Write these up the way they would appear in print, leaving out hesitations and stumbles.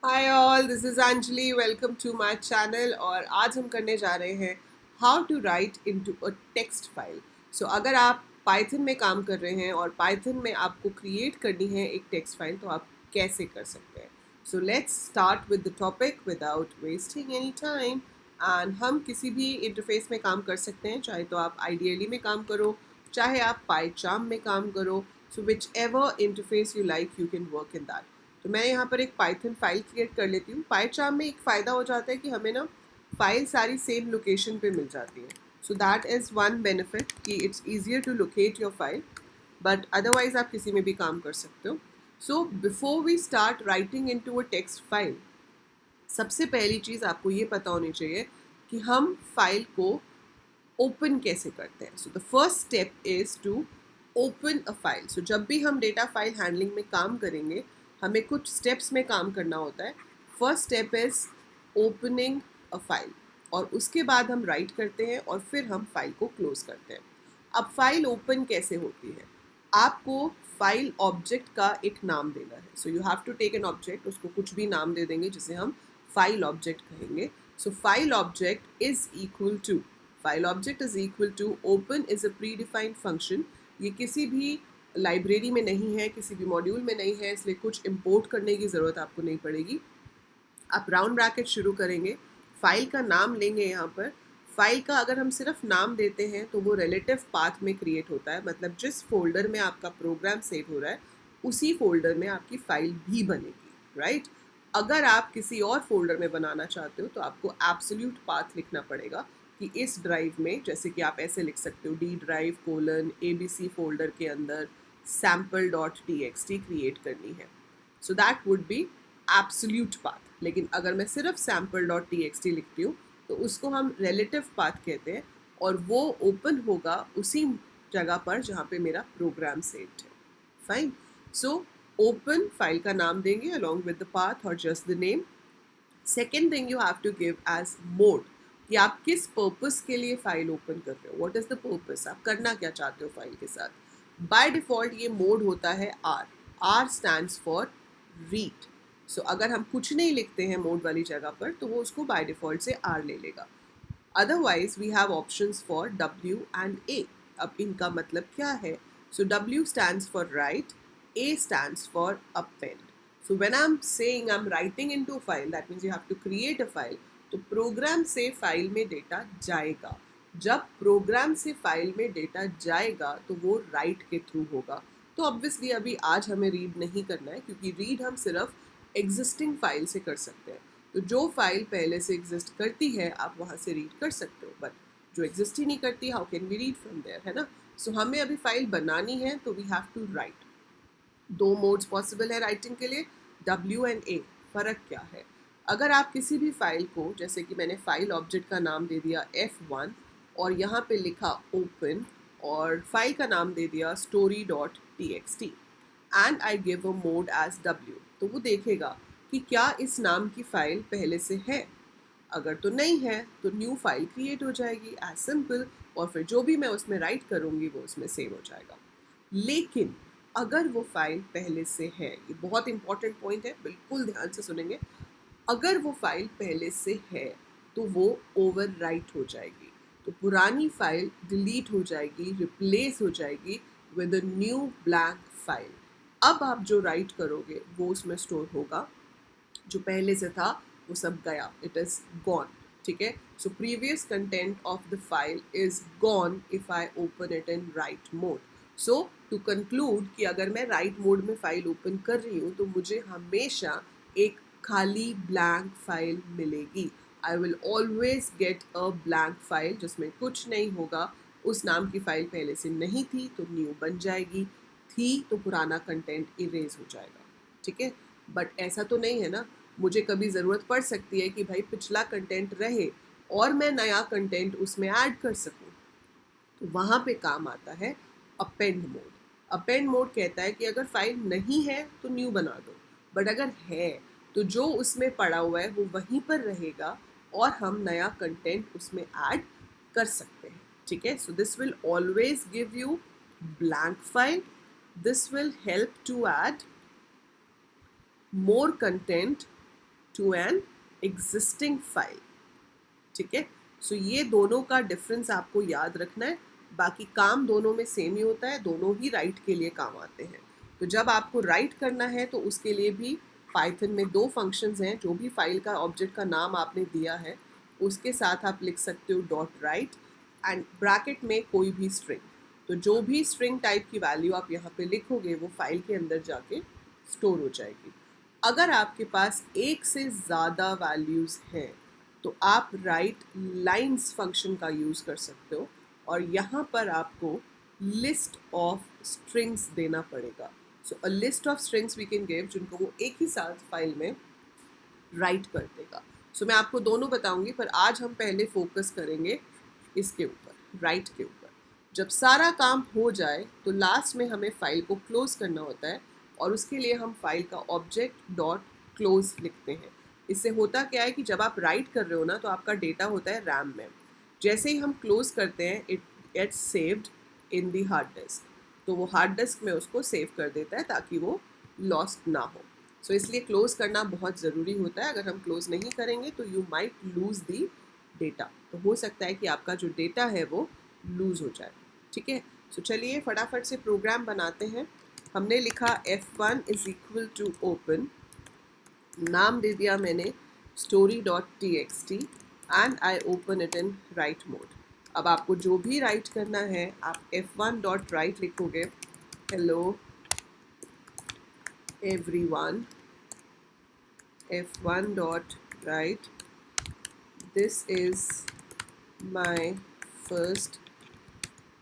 Hi all, this is Anjali. Welcome to my channel. और आज हम करने जा रहे हैं how to write into a text file. So अगर आप पाइथन में काम कर रहे हैं और पाइथन में आपको क्रिएट करनी है एक टेक्स्ट फाइल, तो आप कैसे कर सकते हैं। So let's start with the topic without wasting any time. And हम किसी भी इंटरफेस में काम कर सकते हैं, चाहे तो आप आइडियली में काम करो, चाहे आप पाइचार्म में काम करो। So whichever interface you like, you can work in that. तो मैं यहाँ पर एक पाइथन फाइल क्रिएट कर लेती हूँ। पाइचार्म में एक फ़ायदा हो जाता है कि हमें ना फाइल सारी सेम लोकेशन पे मिल जाती है। So that is one benefit कि it's easier to locate your file, but otherwise आप किसी में भी काम कर सकते हो। So before we start writing into a text file, सबसे पहली चीज़ आपको ये पता होनी चाहिए कि हम फाइल को ओपन कैसे करते हैं। So the first step is to open a file. So जब भी हम डेटा फाइल हैंडलिंग में काम करेंगे, हमें कुछ स्टेप्स में काम करना होता है। First step is opening a file, और उसके बाद हम राइट करते हैं और फिर हम फाइल को क्लोज करते हैं। अब फाइल ओपन कैसे होती है, आपको फाइल ऑब्जेक्ट का एक नाम देना है। So you have to take an object, उसको कुछ भी नाम दे देंगे जिसे हम फाइल ऑब्जेक्ट कहेंगे। So file object is equal to, file object is equal to open is a predefined function. ये किसी भी लाइब्रेरी में नहीं है, किसी भी मॉड्यूल में नहीं है, इसलिए कुछ इंपोर्ट करने की ज़रूरत आपको नहीं पड़ेगी। आप राउंड ब्रैकेट शुरू करेंगे, फाइल का नाम लेंगे। यहाँ पर फाइल का अगर हम सिर्फ नाम देते हैं तो वो रिलेटिव पाथ में क्रिएट होता है, मतलब जिस फोल्डर में आपका प्रोग्राम सेव हो रहा है उसी फोल्डर में आपकी फाइल भी बनेगी, राइट। अगर आप किसी और फोल्डर में बनाना चाहते हो तो आपको एब्सोल्यूट पाथ लिखना पड़ेगा कि इस ड्राइव में, जैसे कि आप ऐसे लिख सकते हो D drive colon ABC folder के अंदर sample.txt क्रिएट करनी है। So that would be absolute path. लेकिन अगर मैं सिर्फ sample.txt लिखती हूँ तो उसको हम रिलेटिव पाथ कहते हैं, और वो ओपन होगा उसी जगह पर जहाँ पे मेरा प्रोग्राम सेव्ड है। फाइन। सो ओपन फाइल का नाम देंगे अलॉन्ग विद द पाथ और just the name. Second thing you have to give as mode, कि आप किस पर्पस के लिए फाइल ओपन कर रहे हो, व्हाट इज द पर्पस, आप करना क्या चाहते हो फाइल के साथ। बाय डिफॉल्ट ये मोड होता है R. R stands for read. So अगर हम कुछ नहीं लिखते हैं मोड वाली जगह पर तो वो उसको बाय डिफॉल्ट से आर ले लेगा। Otherwise we have options for W and A. अब इनका मतलब क्या है। So W stands for write, A stands for append. So when I'm saying I'm writing into a file, that means you have to create a file. तो programme से file में data जाएगा। जब प्रोग्राम से फाइल में data जाएगा तो वो राइट के थ्रू होगा। तो ऑब्वियसली अभी आज हमें रीड नहीं करना है, क्योंकि रीड हम सिर्फ एग्जिस्टिंग फाइल से कर सकते हैं। तो जो फाइल पहले से एग्जिस्ट करती है आप वहाँ से रीड कर सकते हो, बट जो एग्जिस्ट ही नहीं करती, how can we read from there, है ना। सो हमें अभी फाइल बनानी है तो वी हैव टू राइट। दो मोड्स पॉसिबल है राइटिंग के लिए, डब्ल्यू एंड ए। फ़र्क क्या है, अगर आप किसी भी फाइल को, जैसे कि मैंने फाइल ऑब्जेक्ट का नाम दे दिया F1 और यहाँ पे लिखा ओपन और फाइल का नाम दे दिया story.txt and I give a mode as W, तो वो देखेगा कि क्या इस नाम की फाइल पहले से है। अगर तो नहीं है तो न्यू फाइल क्रिएट हो जाएगी, एज सिंपल। और फिर जो भी मैं उसमें राइट करूँगी वो उसमें सेव हो जाएगा। लेकिन अगर वो फाइल पहले से है, ये बहुत इंपॉर्टेंट पॉइंट है, बिल्कुल ध्यान से सुनेंगे। अगर वो फाइल पहले से है तो वो ओवर राइट हो जाएगी, तो पुरानी फाइल डिलीट हो जाएगी, रिप्लेस हो जाएगी with a new blank file. अब आप जो राइट करोगे वो उसमें स्टोर होगा, जो पहले से था वो सब गया, इट इज़ गॉन। ठीक है। So previous content of the file is gone if I open it in write mode. So to conclude कि अगर मैं राइट मोड में फाइल ओपन कर रही हूँ तो मुझे हमेशा एक खाली ब्लैंक फाइल मिलेगी। I will always get a blank file जिसमें कुछ नहीं होगा। उस नाम की फाइल पहले से नहीं थी तो न्यू बन जाएगी, थी तो पुराना कंटेंट इरेज हो जाएगा। ठीक है। बट ऐसा तो नहीं है ना, मुझे कभी ज़रूरत पड़ सकती है कि भाई पिछला कंटेंट रहे और मैं नया कंटेंट उसमें ऐड कर सकूं, तो वहाँ पे काम आता है अपेंड मोड। अपेंड मोड कहता है कि अगर फाइल नहीं है तो न्यू बना दो, बट अगर है तो जो उसमें पड़ा हुआ है वो वहीं पर रहेगा और हम नया कंटेंट उसमें ऐड कर सकते हैं। ठीक है। So this will always give you blank file. This will help to add more content to an existing file. ठीक है, सो ये दोनों का डिफरेंस आपको याद रखना है। बाकी काम दोनों में सेम ही होता है, दोनों ही राइट के लिए काम आते हैं। तो जब आपको राइट करना है तो उसके लिए भी पाइथन में दो फंक्शंस हैं। जो भी फाइल का ऑब्जेक्ट का नाम आपने दिया है उसके साथ आप लिख सकते हो डॉट राइट एंड ब्रैकेट में कोई भी स्ट्रिंग। तो जो भी स्ट्रिंग टाइप की वैल्यू आप यहाँ पे लिखोगे वो फाइल के अंदर जाके स्टोर हो जाएगी। अगर आपके पास एक से ज़्यादा वैल्यूज़ हैं तो आप राइट लाइन्स फंक्शन का यूज़ कर सकते हो और यहाँ पर आपको लिस्ट ऑफ स्ट्रिंग्स देना पड़ेगा। So a list of strings we can give जिनको वो एक ही साथ फाइल में राइट कर देगा। सो मैं आपको दोनों बताऊंगी, पर आज हम पहले फोकस करेंगे इसके ऊपर, राइट के ऊपर। जब सारा काम हो जाए तो लास्ट में हमें फाइल को क्लोज करना होता है और उसके लिए हम फाइल का ऑब्जेक्ट डॉट क्लोज लिखते हैं। इससे होता क्या है कि जब आप राइट कर रहे हो ना तो आपका डेटा होता है रैम में। जैसे ही हम क्लोज करते हैं it gets saved in the hard disk, तो वो हार्ड डिस्क में उसको सेव कर देता है ताकि वो लॉस्ट ना हो। सो इसलिए क्लोज करना बहुत ज़रूरी होता है। अगर हम क्लोज नहीं करेंगे तो you might lose the data, तो हो सकता है कि आपका जो डेटा है वो लूज़ हो जाए। ठीक है, सो चलिए फटाफट से प्रोग्राम बनाते हैं। हमने लिखा f1 is equal to open, नाम दे दिया मैंने story.txt and I open it in write mode. अब आपको जो भी राइट करना है आप f1.write लिखोगे, hello everyone, f1.write, this is my first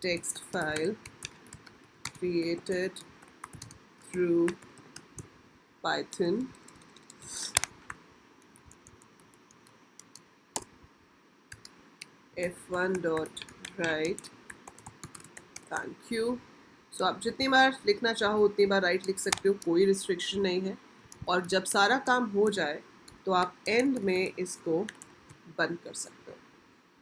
text file created through Python. f1.write, thank you. So आप जितनी बार लिखना चाहो उतनी बार राइट लिख सकते हो, कोई रिस्ट्रिक्शन नहीं है। और जब सारा काम हो जाए तो आप एंड में इसको बंद कर सकते हो।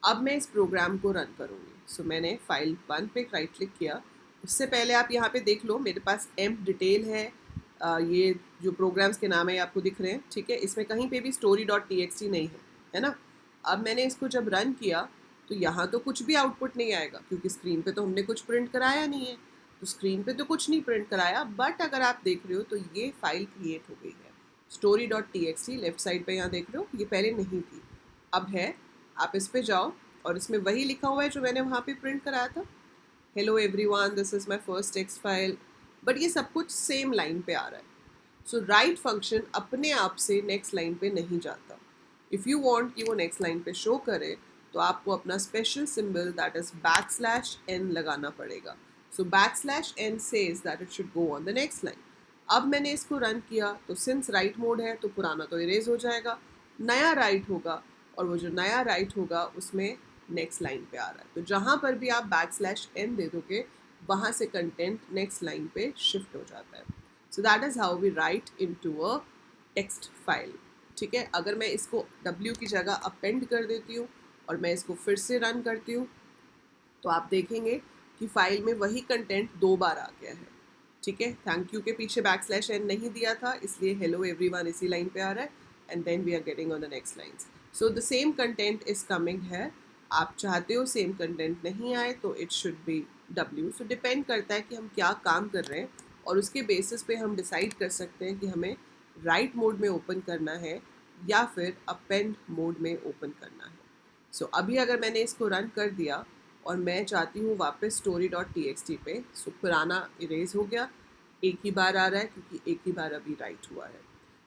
अब मैं इस प्रोग्राम को रन करूँगी। सो मैंने फाइल 1 पे राइट क्लिक किया। उससे पहले आप यहाँ पे देख लो मेरे पास एम्प डिटेल है। ये जो प्रोग्राम्स के नाम है आपको दिख रहे हैं, ठीक है। इसमें कहीं पे भी story.txt नहीं है ना। अब मैंने इसको जब रन किया तो यहाँ तो कुछ भी आउटपुट नहीं आएगा क्योंकि स्क्रीन पे तो हमने कुछ प्रिंट कराया नहीं है। तो स्क्रीन पे तो कुछ नहीं प्रिंट कराया, बट अगर आप देख रहे हो तो ये फाइल क्रिएट हो गई है story.txt। लेफ्ट साइड पे यहाँ देख रहे हो, ये पहले नहीं थी, अब है। आप इस पे जाओ और इसमें वही लिखा हुआ है जो मैंने वहाँ पे प्रिंट कराया था, hello everyone, this is my first text file. But ये सब कुछ सेम लाइन पे आ रहा है। सो राइट फंक्शन अपने आप से नेक्स्ट लाइन पे नहीं जाता। इफ़ यू वांट कि वो नेक्स्ट लाइन पे शो करे तो आपको अपना special symbol that is \n लगाना पड़ेगा। सो \n says that it should go on the next line. अब मैंने इसको रन किया तो सिंस राइट मोड है तो पुराना तो इरेज हो जाएगा, नया राइट होगा और वो जो नया राइट होगा उसमें नेक्स्ट लाइन पे आ रहा है। तो जहाँ पर भी आप \n दे दोगे वहाँ से कंटेंट नेक्स्ट लाइन पे शिफ्ट हो जाता है। So that is how we write into a text file. ठीक है, अगर मैं इसको W की जगह अपेंड कर देती हूँ और मैं इसको फिर से रन करती हूँ तो आप देखेंगे कि फाइल में वही कंटेंट 2 बार आ गया है। ठीक है, थैंक यू के पीछे \n नहीं दिया था इसलिए हेलो एवरीवन इसी लाइन पे आ रहा है and then we are getting on the next lines. So the same content is coming है। आप चाहते हो सेम कंटेंट नहीं आए तो it should be W। So depend करता है कि हम क्या काम कर रहे हैं और उसके बेसिस पे हम डिसाइड कर सकते हैं कि हमें राइट मोड में ओपन करना है या फिर अपेंड मोड में ओपन करना है। सो अभी अगर मैंने इसको रन कर दिया और मैं चाहती हूँ वापस story.txt पे, सो पुराना इरेज हो गया, एक ही बार आ रहा है क्योंकि एक ही बार अभी राइट हुआ है।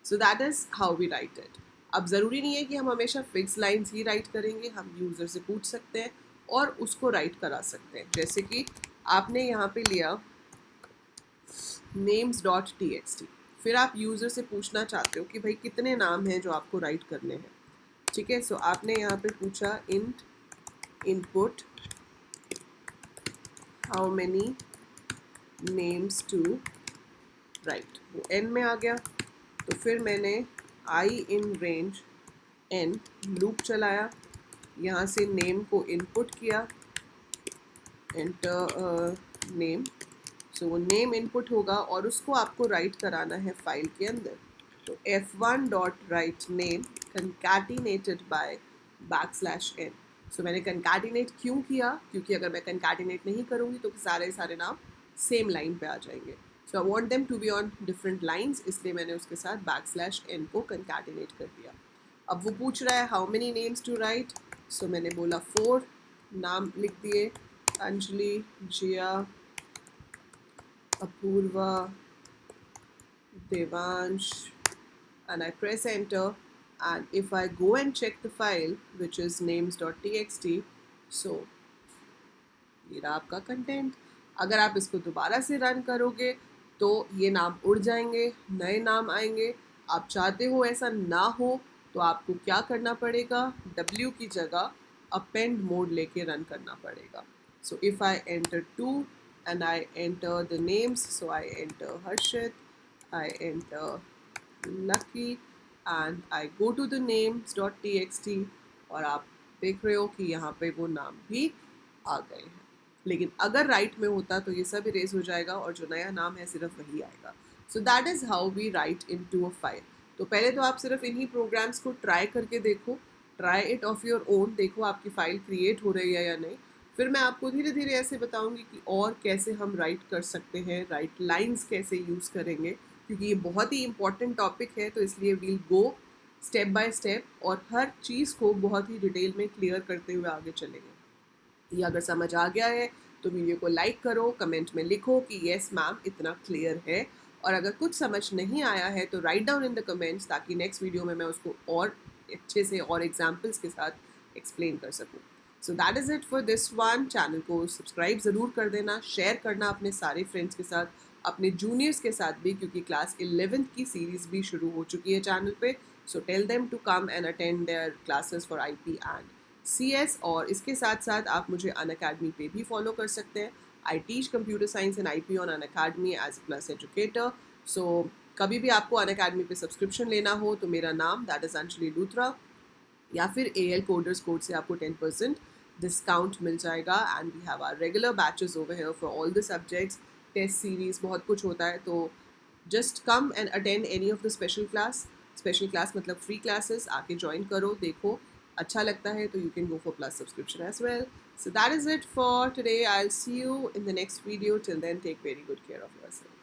So that is how we write it. अब ज़रूरी नहीं है कि हम हमेशा फिक्स लाइन्स ही राइट करेंगे, हम यूज़र से पूछ सकते हैं और उसको राइट करा सकते हैं। जैसे कि आपने यहाँ पे लिया names.txt, फिर आप यूज़र से पूछना चाहते हो कि भाई कितने नाम हैं जो आपको राइट करने हैं। ठीक है, सो आपने यहाँ पे पूछा int input how many names to write, वो n में आ गया। तो फिर मैंने I in range n loop चलाया, यहाँ से नेम को इनपुट किया, एंटर नेम। सो वो नेम इनपुट होगा और उसको आपको राइट कराना है फाइल के अंदर। तो f1 dot write name concatenated by \n। So मैंने कंकैटिनेट क्यों किया, क्योंकि अगर मैं कंकैटिनेट नहीं करूँगी तो सारे नाम सेम लाइन पे आ जाएंगे। So I want them to be on different lines, इसलिए मैंने उसके साथ \n को कंकैटिनेट कर दिया। अब वो पूछ रहा है how many names to write, so मैंने बोला 4 नाम लिख दिए, अंजलि, जिया, Apoorva, Devansh, and I press enter, and if I go and check the file which is names.txt, so ये रहा आपका कंटेंट। अगर आप इसको दोबारा से रन करोगे तो ये नाम उड़ जाएंगे, नए नाम आएंगे। आप चाहते हो ऐसा ना हो तो आपको क्या करना पड़ेगा, W की जगह अपेंड मोड लेके रन करना पड़ेगा। So if I enter 2 and I enter the names, so I enter Harshit, I enter Lucky and I go to the names.txt, और आप देख रहे हो कि यहाँ पे वो नाम भी आ गए हैं। लेकिन अगर राइट में होता तो ये सब इरेज हो जाएगा और जो नया नाम है सिर्फ वही आएगा। So that is how we write into a file. तो पहले तो आप सिर्फ इन्हीं प्रोग्राम्स को ट्राई करके देखो, try it of your own, देखो आपकी फ़ाइल क्रिएट हो रही है या नहीं। फिर मैं आपको धीरे धीरे ऐसे बताऊंगी कि और कैसे हम राइट कर सकते हैं, राइट लाइंस कैसे यूज़ करेंगे, क्योंकि ये बहुत ही इंपॉर्टेंट टॉपिक है। तो इसलिए we'll go step by step और हर चीज़ को बहुत ही डिटेल में क्लियर करते हुए आगे चलेंगे। ये अगर समझ आ गया है तो वीडियो को लाइक करो, कमेंट में लिखो कि यस मैम इतना क्लियर है, और अगर कुछ समझ नहीं आया है तो write down in the comments, ताकि नेक्स्ट वीडियो में मैं उसको और अच्छे से और एग्जाम्पल्स के साथ एक्सप्लेन कर सकूँ। सो that is it for this one. Channel को सब्सक्राइब ज़रूर कर देना, शेयर करना अपने सारे फ्रेंड्स के साथ, अपने जूनियर्स के साथ भी, क्योंकि क्लास 11th की सीरीज़ भी शुरू हो चुकी है चैनल पे। So tell them to come and attend their classes for IP and CS। और इसके साथ साथ आप मुझे अनअकैडमी पे भी फॉलो कर सकते हैं। I teach computer science and IP on Unacademy as plus educator. So कभी भी आपको अनअकैडमी पे सब्सक्रिप्शन लेना हो तो मेरा नाम दैट इज़ अंजलि लूथरा, या फिर AL कोडर्स कोड से आपको 10% डिस्काउंट मिल जाएगा। And we have our regular batches over here for all the subjects, test series, बहुत कुछ होता है। तो just come and attend any of the special class मतलब फ्री क्लासेस, आके ज्वाइन करो, देखो अच्छा लगता है तो you can go for plus subscription as well. So that is it for today. I'll see you in the next video. Till then, take very good care of yourself.